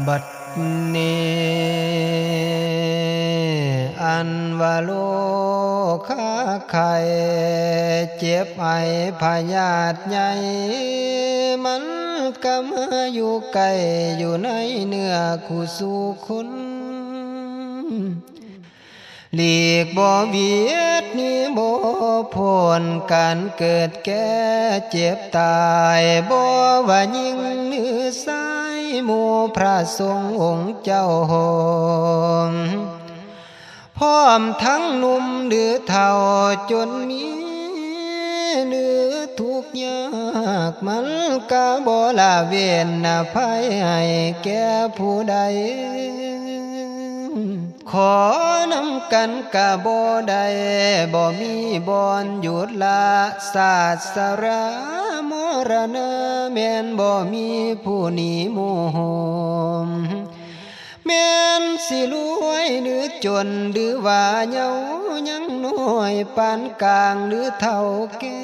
บัดนี้อันว่าโลคาไข่เจ็บไอพยาธิใหญ่มันก็มาอยู่ไกลอยู่ในเนื้อคู่สู่คนหลีกบ่เวียดนี่บ่พ้นการเกิดแก่เจ็บตายบ่ว่ายิ่งหรือสายหมู่พระสงฆ์องค์เจ้าหงพร้อมทั้งหนุ่มหรือเฒ่าจนมีหรือทุกข์ยากมันก็บ่ละเว้นอภัยให้แก่ผู้ใดขอนำกันกะบ่ได้บ่มีบ่อนหยุดละศาสรามรณะแม่นบ่มีผู้หนีหมู่โหมแม่นสิรวยหรือจนหรือว่าเยายังน้อยปานกลางหรือเฒ่าแก่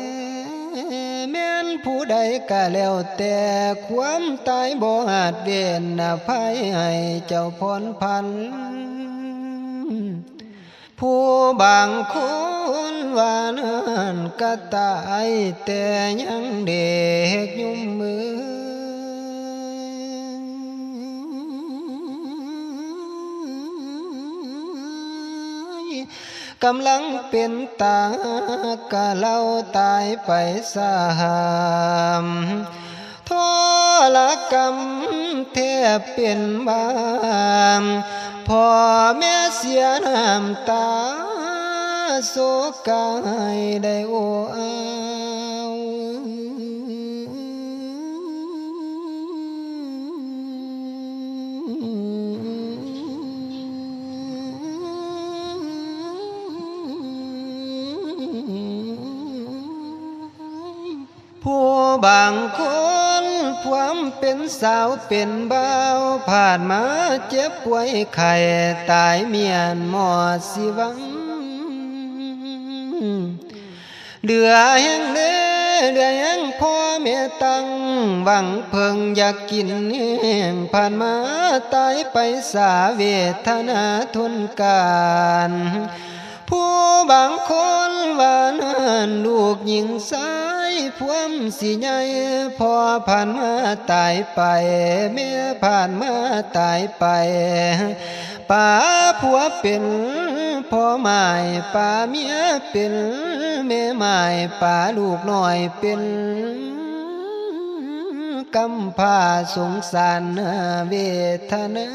แม่นผู้ใดก็แล้วแต่ความตายบ่อาจเว้นอภัยให้เจ้าพ้นพันผู้บางคนว่านั้นก็ตายแต่ยังเด็กยุ่มมือกำลังเป็นตากะเล่าตายไปสามทรกรรมแทบเป็นบามพ่อแม่เสียน้ำตาโศกายได้โอ้เอาผู้บางคนความเป็นสาวเป็นบ่าวผ่านมาเจ็บป่วยไข้ตายเมียนหมอดสิวังเหลือแห้งเด้เหลือแห้งพ่อแม่ตั้งหวังเพิ่งอยากกินแห้งผ่านมาตายไปสาเวทนาทนการผู้บางคนว่านั้นลูกหญิงสายพวมสิใหญ่พ่อผ่านมาตายไปแม่ผ่านมาตายไปป่าผัวเป็นพ่อหมายป่าเมียเป็นแม่หมายป่าลูกน้อยเป็นกำพร้าสงสารเวทนา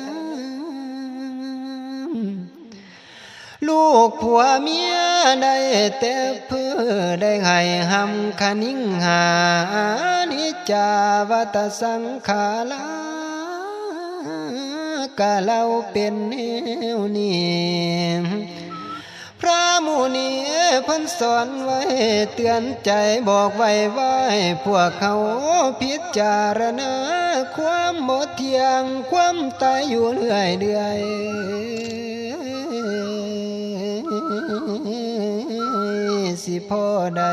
ลูกผัวเมียได้แต่เพื่อได้ให้หำคนิ่งหานิจจาวัฏสังขารกะเราเป็นแนวนี้พระมุนีเพิ่นสอนไว้เตือนใจบอกไว้พวกเขาพิจารณาความหมดเที่ยงความตายอยู่เรื่อยสิพ่อใด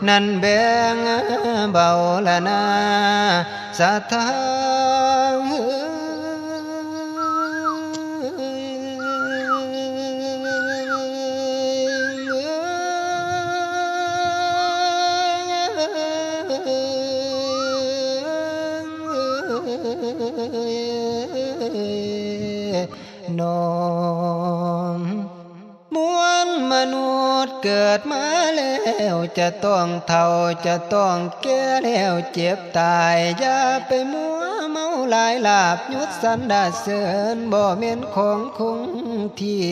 นั่นแบ่งเบาละนาสะทางนอนมวลมนุษย์เกิดมาแล้วจะต้องเฒ่าจะต้องแก่แล้วเจ็บตายอย่าไปมัวเมาหลายลาบยุดสันดาเสริญบ่แม่นของคงที่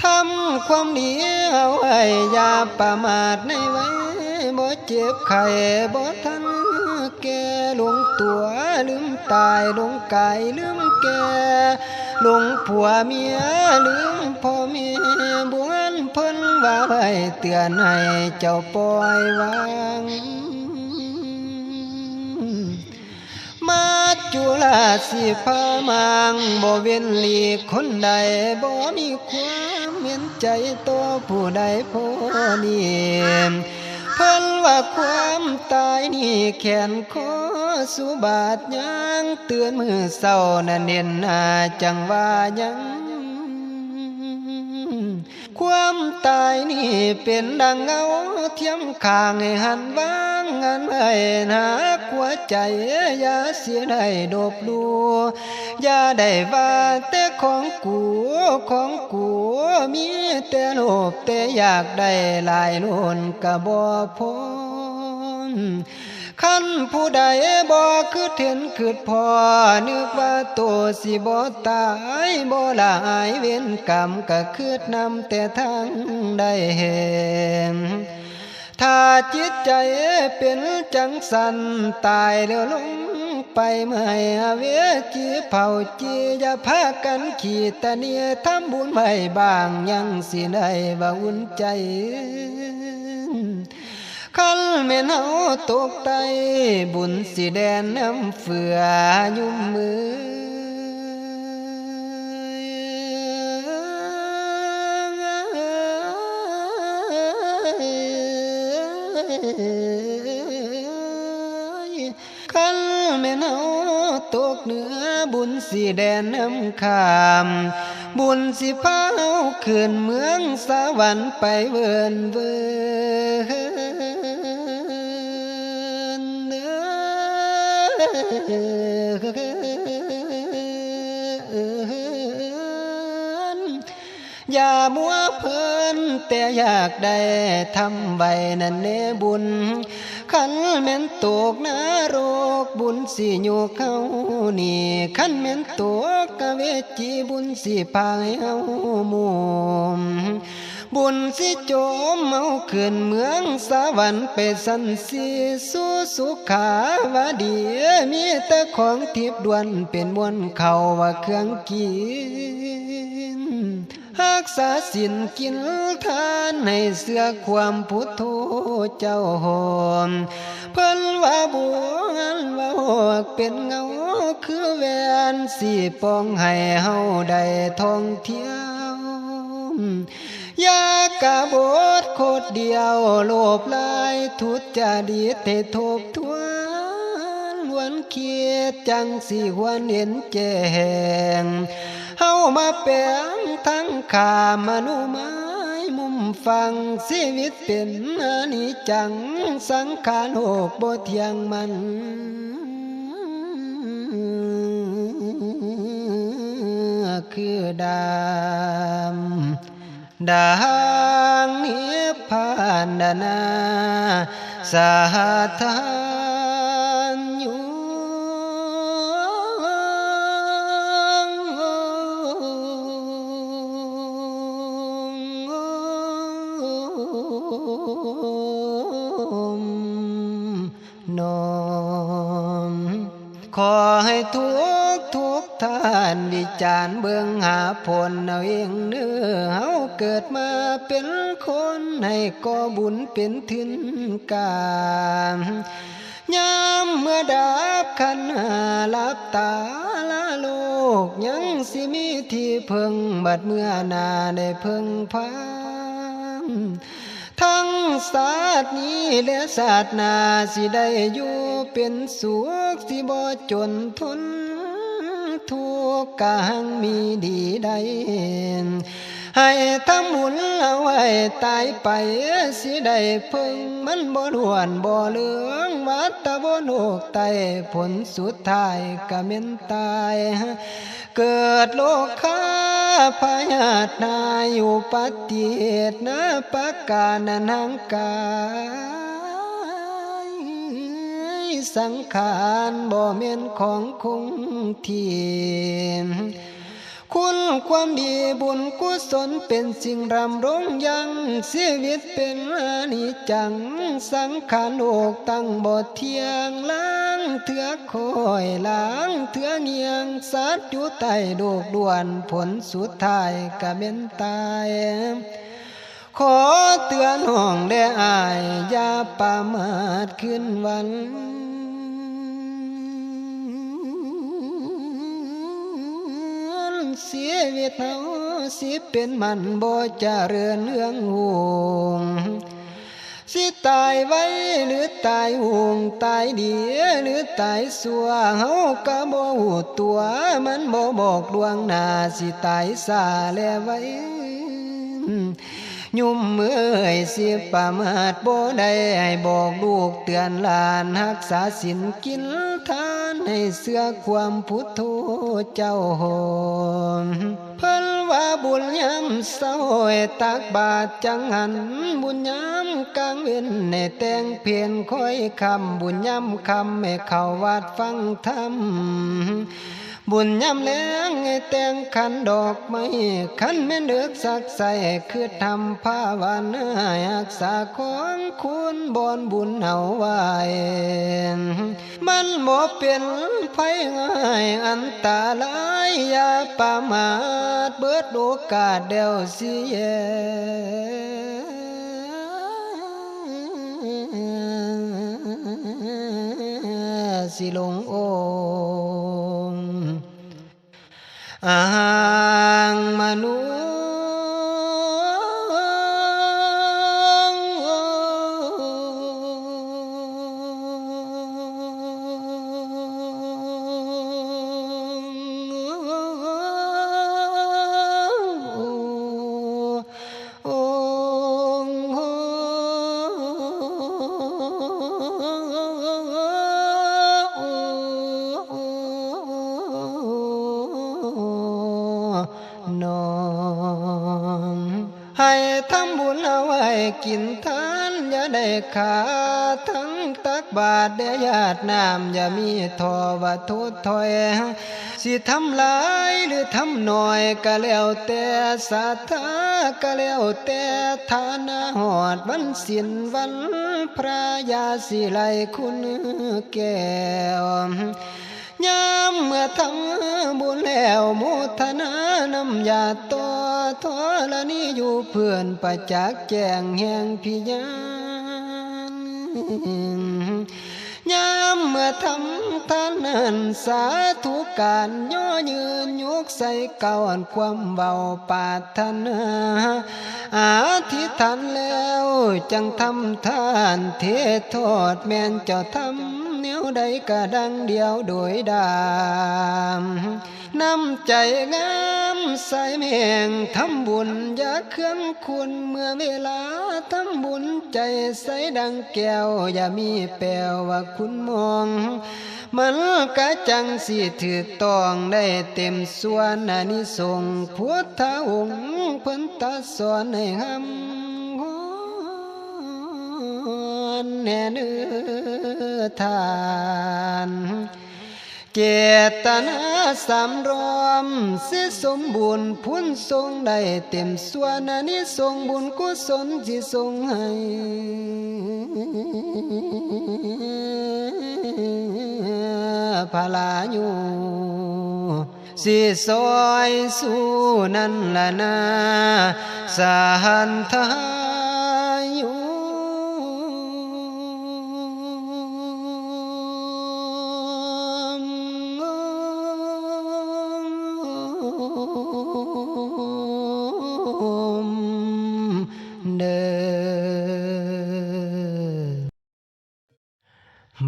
ทำความดีเอาไว้อย่าประมาทในไว้บ่เจ็บไข้บ่ทันแก่หลงตัวลืมตายหลงกายลืมแก่หลงผัวเมียลืมพ่อแม่บวนเพิ่นว่าไว้เตือนให้เจ้าปล่อยวางมาจุฬาสิพามางบ่เว้นหลีกคนใดบ่มีความเห็นใจตัวผู้ใดผู้นี้เพิ่น ว่าความตายนี่แขนคอสุบาทยังเตือนมือเศร้านั่นเน้นหน้าจังว่ายังความตายนี่เป็นดังเงาเทียมข้างให้หันวางงานไว้หาหัวใจอย่าเสียได้ดบดูอย่าได้ว่าแต่ของกูมีแต่โลภแต่อยากได้หลายล้นกะบ่พอคันผู้ใดบ่คือเห็นคือพอนึกว่าตัวสิบ่ตายบ่หลายเวรกรรมก็คือนำแต่ทางได้เห็นถ้าจิตใจเป็นจังสันตายแล้วลงไปไม่เวจีเผาจีอย่าพากันขีดตะเนียทำบุญไว้บางยังสิได้ว่าอุ่นใจคันแม่นเฮาตกไตบุญสิแดนน้ำเฟือยุ่มมือคันแม่นเฮาตกเหนือบุญสิแดนน้ำขามบุญสิพาเฮาขึ้นเมืองสวรรค์ไปเวินอย่ามัวเพลินแต่อยากได้ทำไว้นั่นเนบุญขันแม่นตกนรกบุญสิโยกเฮานี่ขันแม่นตกกะเวจีบุญสิพาให้เฮามุมบุญสิโจมเมาขึ้นเมืองสวรรค์ไปสันสีสู่สุขาวดีมีแต่ของทิพย์ด่วนเป็นมวลเขาว่าเครื่องกินรักษาศีลกินทานให้เสื้อความพุทโธเจ้าหอมเพิ่นว่าบัวว่าหอกเป็นเงาคือแหวนสีปองให้เฮาได้ท่องเที่ยวยากะบทโคตรเดียวโลภหลายทุจริตให้ทบทวนวันเคียดจังสิหวนเห็นแจ้งเฮามาแปลงทั้งขามนุไม้มุมฟังชีวิตเป็นอนิจจังสังขารโลกบ่เที่ยงมันคือดังนิพพานนาสาธานอยู่นมขอให้ทุกท่านวิจารณ์เบื้องหาผลเอาเองเนื้อเฮาเกิดมาเป็นคนให้ก่อบุญเป็นทินการยามเมื่อดับขันหาลับตาละโลกยังสิมีที่เพิ่งบัดเมื่อนาได้เพิ่งพาทั้งศาสตร์นี้และศาสตร์หน้าสิได้อยู่เป็นสุขสิบ่จนทนทุกข์กะหังมีดีใดให้ทำบุญเอาไว้ตายไปสิได้พึ่งมันบ่ล้วนบ่เหลืองวัฏบ่โลกไตผลสุดท้ายก็แม่นตายเกิดโลกคาพยาธินาอยู่ปฏิเหตุนะปะกานันหังกายสังขารบ่แม่นของคงที่คุณความดีบุญกุศลเป็นสิ่งรำรงยังชีวิตเป็นอนิจจังสังขารโลกตั้งบ่เที่ยงล้างเถื่อคอยล้างเถื่อเงียงสัตว์อยู่ใต้โลกด่วนผลสุดท้ายก็เป็นตายขอเตือนห้องได้อายอย่าประมาทขึ้นวันชีวิตเฮาสิเป็นมันบ่เจริญเรื่องหงสิ ตายไว้หรือตายห่วงตายดีหรือตายสัวเฮาก็บ่ฮู้ตัวมันบ่บอกดวงหน้าสิตายซาแลไว้ยุ่มมือสิประมาทบ่ได้ให้บอกลูกเตือนหลานรักษาศีลกินทานให้เสื่อความพุทโธเจ้าโหมเพิ่นว่าบุญยามเศร้าให้ตักบาตรจังหันบุญยามกลางเว้นให้แต่งเพียนค่อยคำบุญยามคำให้เข้าวัดฟังธรรมบุญยามแลงให้แต่งขันดอกไม้ขันแม่นเดือกสักใส่คือทำภาวนารักษาของคุณบอนบุญเอาไว้มันบ่เป็นไผง่ายอันตรายอย่าประมาทเบิดโอกาสเดียวสิแย่สิลงโองอาหังมนุให้ทำบุญเอาไว้กินทานอย่าได้ขาดทั้งตักบาตรเดียญาติน้ำอย่ามีทอว่าทุดถอยสิทำหลายหรือทำน้อยก็แล้วแต่ศรัทธาก็แล้วแต่ฐานะหอดวันศีลวันพระยาสิไลคุณแก้วยามเมื่อทำบุญแล้วมุทนานำยาต่อทอละนี้อยู่เพื่อนประจักษ์แจ้งแห่งพิญญายามเมื่อทำทานนั้นสาธุการย่อยืนยกใส่เก่าอันความเบาปาถนาอธิษฐานแล้วจังทำทานเทศโทษแม่นเจ้าทำแนวใดก็ดังเดียวโดยดามน้ำใจงามใส่เมียงทำบุญอย่าเครื่องคุณเมื่อเวลาทำบุญใจใสดังแก้วอย่ามีแปลว่าคุณมองมันกะจังสิถูกต้องได้เต็มส่วนอานิสงส์พุทธองค์เพิ่นตรัสสอนให้หำแน่เนื้อทานเจตนาสำรวมสิสมบูรณ์พุนทรงได้เต็มส่วนอานิสงส์บุญกุศลที่ทรงให้พลายุสิซอยสู้นั่นละนาสหันทายุ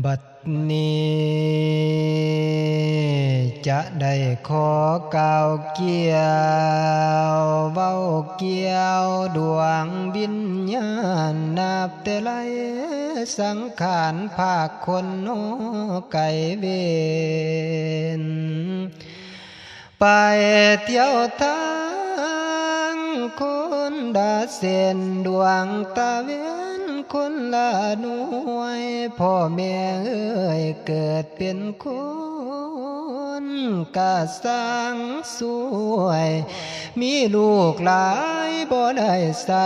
บัดนี้จะได้ขอกล่าวเกี่ยวเว้าเกี่ยวดวงวิญญาณนับแต่ไรสังขารภาคคนโนไก่เวนไปเที่ยวทางคนดาเส้นดวงตาเวนคนละหน่วยพ่อแม่เอ้ยเกิดเป็นคนกะสร้างสวยมีลูกหลายบ่ได้ใส่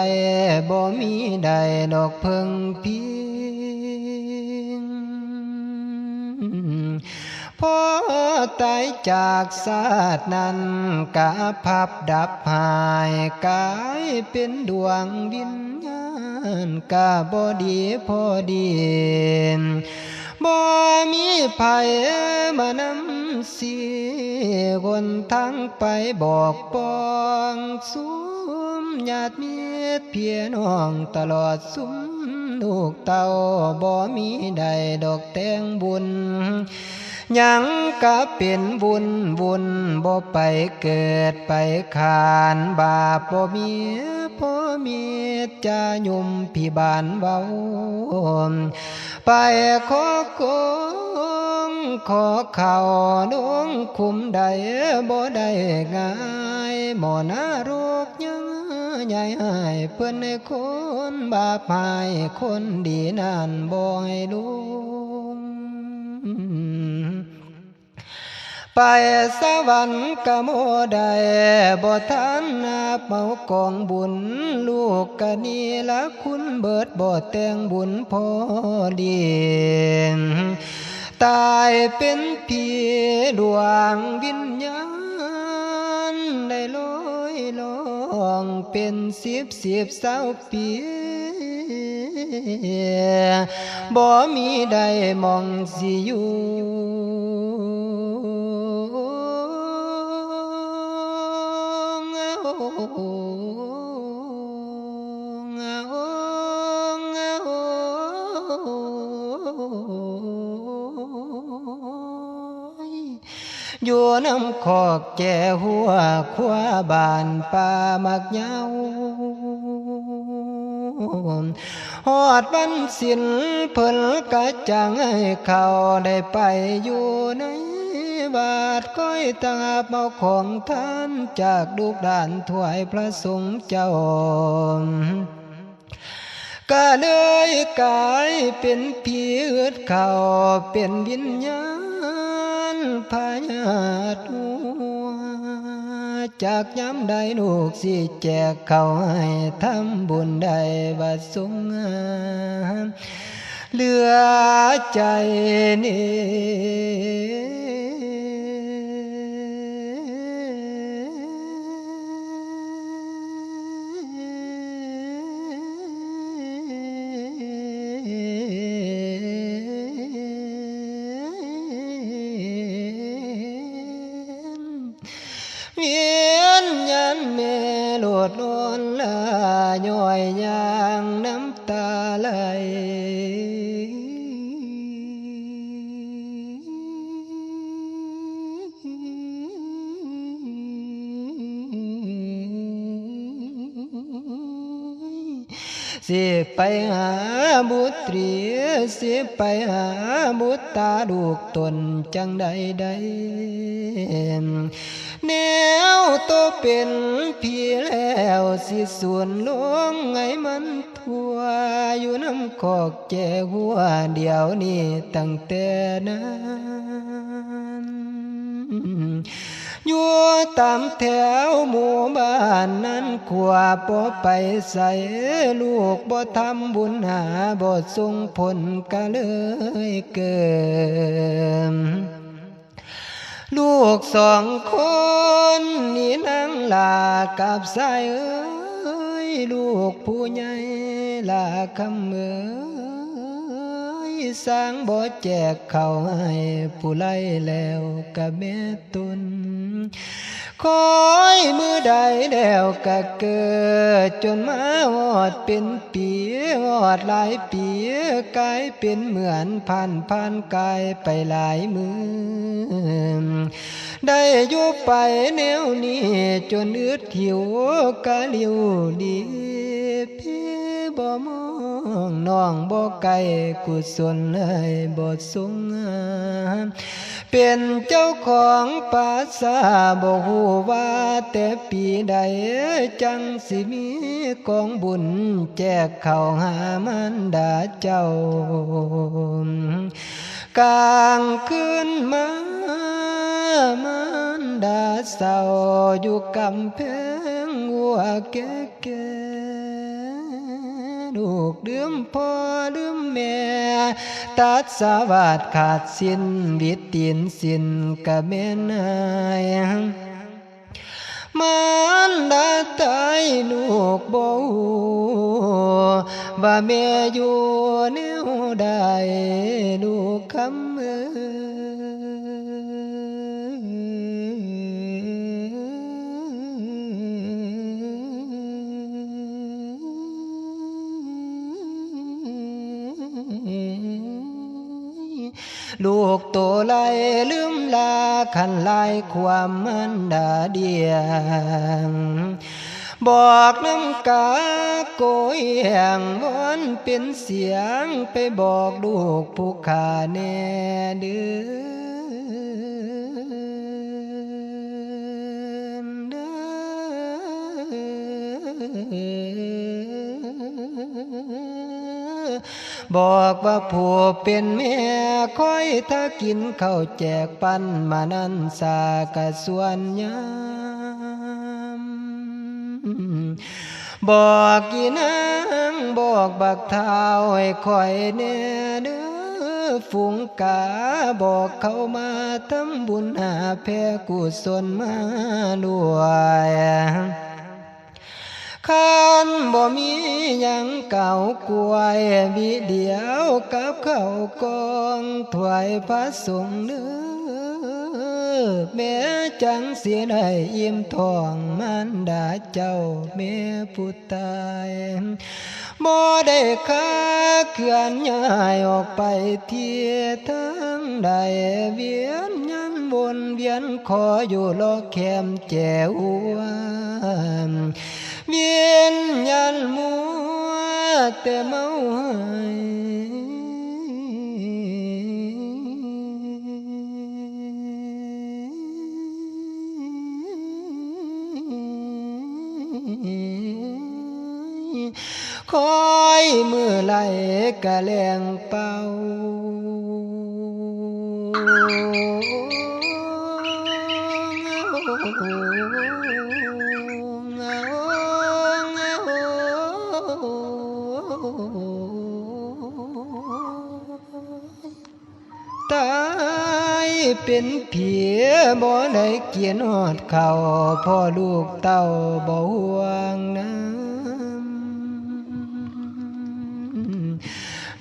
บ่มีได้ดอกเพิ่งพิงพอตายจากศาสตร์นั้นกะพับดับหายกายเป็นดวงวิญญาณกะบ่ดีพอดีบ่มีไผมานำสิคนทั้งไปบอกปองสุมญาติมิตรพี่น้องตลอดสุม ลูกเต้าบ่มีใดดอกแตงบุญหยังก็เป็นบุญบ่ไปเกิดไปขานบาปบ่มีพ่อมีจะยุ่มพิบาลเบาไปขอกงขอเข่าดวงคุมใดบ่ได้ง่ายหมอนาโรคยังใหญ่ให้เพื่อนในคนบาปหายคนดีนั่นบ่ให้ลุงไปสวรรค์กะโมได้บ่ทันนับเมากองบุญลูกกะนี่ละคุณเบิดบ่แต่งบุญพอดีตายเป็นผีดวงวิญญาณได้ลอยล่องเป็นสิบเศร้าปีบ่มีใดมองสิอยู่อยู่น้ำขอกแก่หัวขวาบานป่ามักเหยาฮอดวันสิ้นเพิ่นกะจังให้เขาได้ไปอยู่ในบาทก้อยตาเมาของท่านจากลูกด่านถวายพระสงฆ์เจ้าก็เลยกลายเป็นผีอึดเขาเป็นวิญญาณพญาติจากย้ำใดลูกสิแจกเขาให้ทำบุญได้บัดสงงามเหลือใจนี่เวียนยันเมโลดล้นลาย่อยยางน้ำตาไหลสิไปหาบุตรีสิไปหาบุตตาลูกตนจังใดใดแนวโตเป็นพี่แล้วสิส่วนลงไงมันทั่วอยู่น้ำขอกแก่หัวเดียวนี้ตั้งแต่นั้นอยู่ตามแถวหมู่บ้านนั้นขวาบ่ไปใส่ลูกบ่ทำบุญหาบ่ส่งผลก็เลยเกิดลูกสองคนนี่นั่งลากับสายเอ้ยลูกผู้ใหญ่ลาคำเอ้ยสร้างบ่แจกเขาให้ผู้ไล่แล้วกับแม่ตุนคอยมือใดแล้วก็เกิดจนมาฮอดเป็นปีฮอดหลายปีกลายเป็นเหมือนผ่านกายไปหลายมือได้อยู่ไปแนวนี้จนอึดหิวกะลิวดีพี่บ่มองน้องบ่ไกลกุศลเลยบ่สงงามเป็นเจ้าของภาษาบ่ฮู้ว่าแต่ปีใดจังสิมีกองบุญแจกเข้าหามันดาเจ้ากลางคืนมันดาเศร้าอยู่กำแพงหัวแก่ลูกลืมพ่อลืมแม่ตัดสวัสดขาดสิ้นบิดตีนสิ้นกะแม่นายมันดาตายลูกบ่ฮู้ว่าแม่อยู่แนวใดลูกคำเอ้ย ลูกโตไลลืมลาขันลายความมันดาเดียงบอกน้ำกาโกยแห่งวอนเป็นเสียงไปบอกลูกผู้ขาแน่เดือบอกว่าผู้เป็นแม่คอยถ้ากินข้าวแจกปันมานั้นสากะส่วนยามบอกกี่นางบอกบักเท้าให้คอยแน่เด้อฝูงกาบอกเขามาทำบุญหาแผ่กุศลมาด้วยคันบ่มีหยังเก่ากวยบิเดียวกับเขากองถวายพระสงฆ์เด้อแม่จังเสียได้อิ่มท้องมันดาเจ้าแม่ผู้ตายบ่ได้ค่าเคลื่อนย้ายออกไปเที่ยทั้งใดเวียนยันวนเวียนขออยู่รอแคมแจวเวียนยันมัวแต่เมาคอยมือไหลกะแลงเป่าตายเป็นผีบ่ได้เกียนหอดเข่าพ่อลูกเต้าบ่ห่วงน้ำ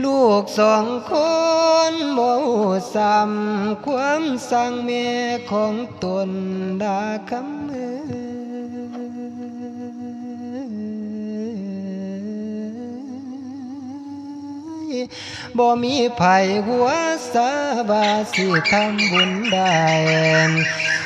ลูกสองคนบ่ซ้ำความสั่งแม่ของตนดาคำเอ้ยบ่มีไผหัวสาบาสิทำบุญได้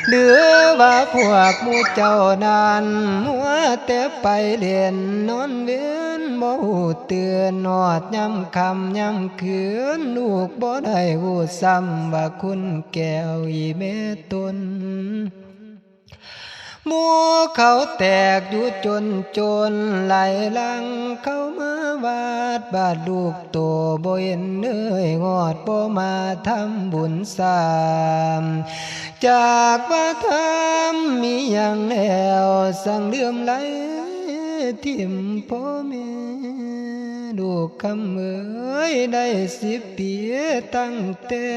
เหลือว่าพวกหมู่เจ้านั้นมัวแต่ไปเล่นนอนเว้นบ่ฮู้เตือนนอดย้ำคำย้ำคืนลูกบ่ได้ฮู้ซ้ำว่าคุณแก้วอีแม่ตนหมู่เขาแตกอยู่จนไหลหลังเข้ามาวาดบาดลูกโตบ่เห็นเอ้ยงอดบ่มาทำบุญสามจากว่าทำมีอย่างแล้วสั่งเลื่อมไหลทิ่มพ่อแม่ลูกคำเอ้ยได้10 ปีตั้งแต่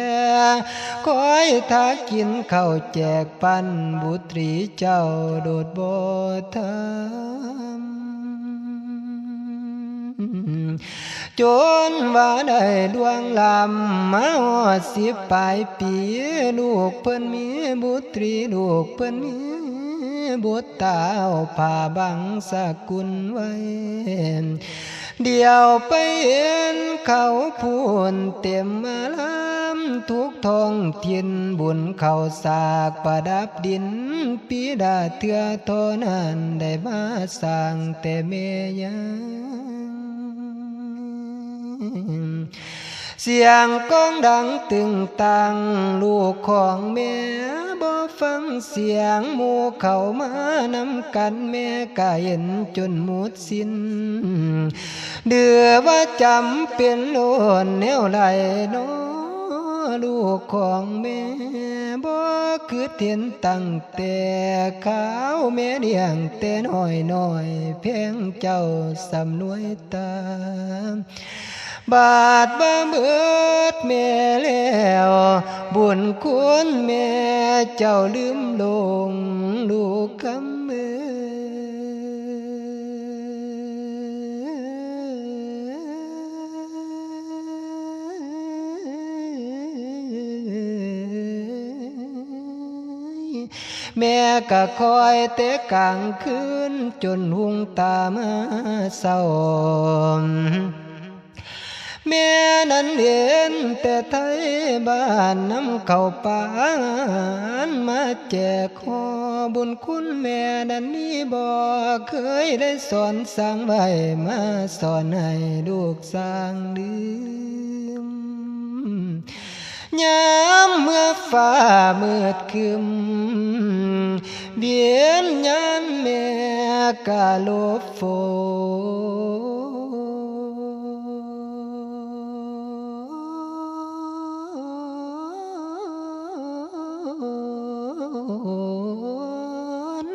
คอยถ้ากินข้าวแจกปันบุตรีเจ้าโดดบ่ทำจนว่าได้ดวงลำมาฮอด10 ปลายปีลูกเพิ่นมีบุตรีลูกเพิ่นมีบุตรตาผ้าบังสกุลไว้เดียวไปเห็นเขาพูนเต็มมาลำทุกท้องถิ่นบุญเขาสากประดับดินปีดาเถื่อโทนั้นได้มาสร้างแต่เมยังเสียงก้องดังตึงตังลูกของแม่บ่ฟังเสียงหมู่เขามานำกันแม่ก็เห็นจนหมดสิ้นเดือว่าจำเป็นโลนแนวไหลน้อลูกของแม่บ่คือเห็นตั้งแต่ขาวแม่เลี้ยงแต่น้อยเพียงเจ้าสำนวยตาบาดบ่เบิดแม่แล้วบุญคุณแม่เจ้าลืมลงลูกคำเอ้ยแม่ก็คอยแต่กลางคืนจนหุงตามาเศร้า แม่นั้นเห็นแต่ไทยบ้านนำเข้าป่านมาแจกขอบุญคุณแม่นั้นมีบ่เคยได้สอนสั่งไว้มาสอนให้ลูกสร้างลืมยามเมื่อฟ้ามืดครึมเบียนยันแม่กะลบฝน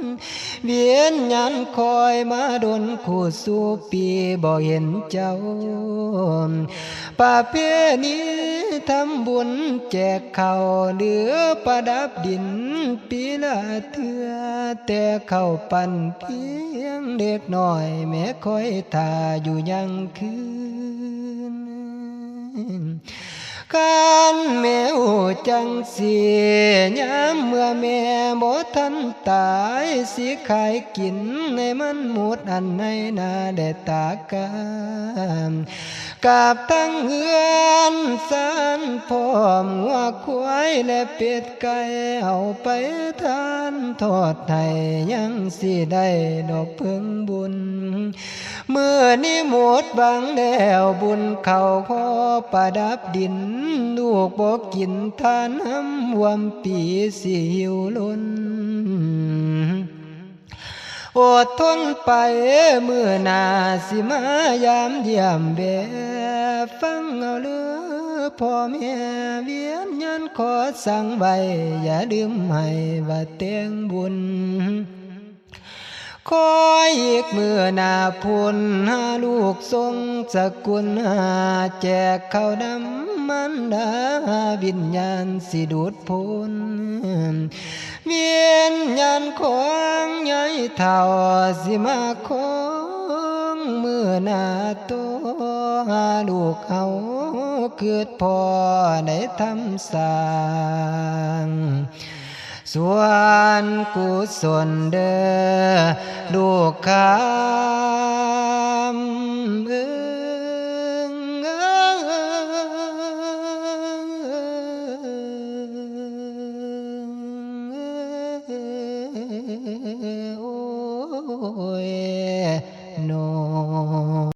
เวียนยันคอยมาดนคู่สู่ปีบ่เห็นเจ้าประเพณีทำบุญแจกข้าวเหลือประดับดินปีละเทื่อแต่เข้าปั่นเพียงเด็กน้อยแม่คอยท่าอยู่ยังคืนการแม่โอจังสียามเมื่อแม่บ่ทันตายสิขายกินในมันหมดอันในนาได้ตากามกาบตั้งเฮือนสานพร้อมหัวควายและเป็ดไก่เอาไปทานทอดให้ยังสิได้ดอกเพิ่งบุญเมื่อนี้หมดบังแล้วบุญเขาขอประดับดินลูกบ่กินทานน้ำวมปีสิหิวล้นอดทนไปเมื่อนาสิมายามเยี่ยมแบบฟังเอาเลือพ่อแม่เวียนยันขอสั่งไว้อย่าลืมให้ว่าเตียงบุญคอยอีกเมื่อนาพุนหาลูกทรงสกุลหาแจกข้าวน้ำมันดาวิญญาณสิดูดพุนเวียนยันของใหญ่เท่าสิมาของเมื่อนาโตหาลูกเขาเกิดพอในทำสร้างส่วนกุศลเด้อลูกคำ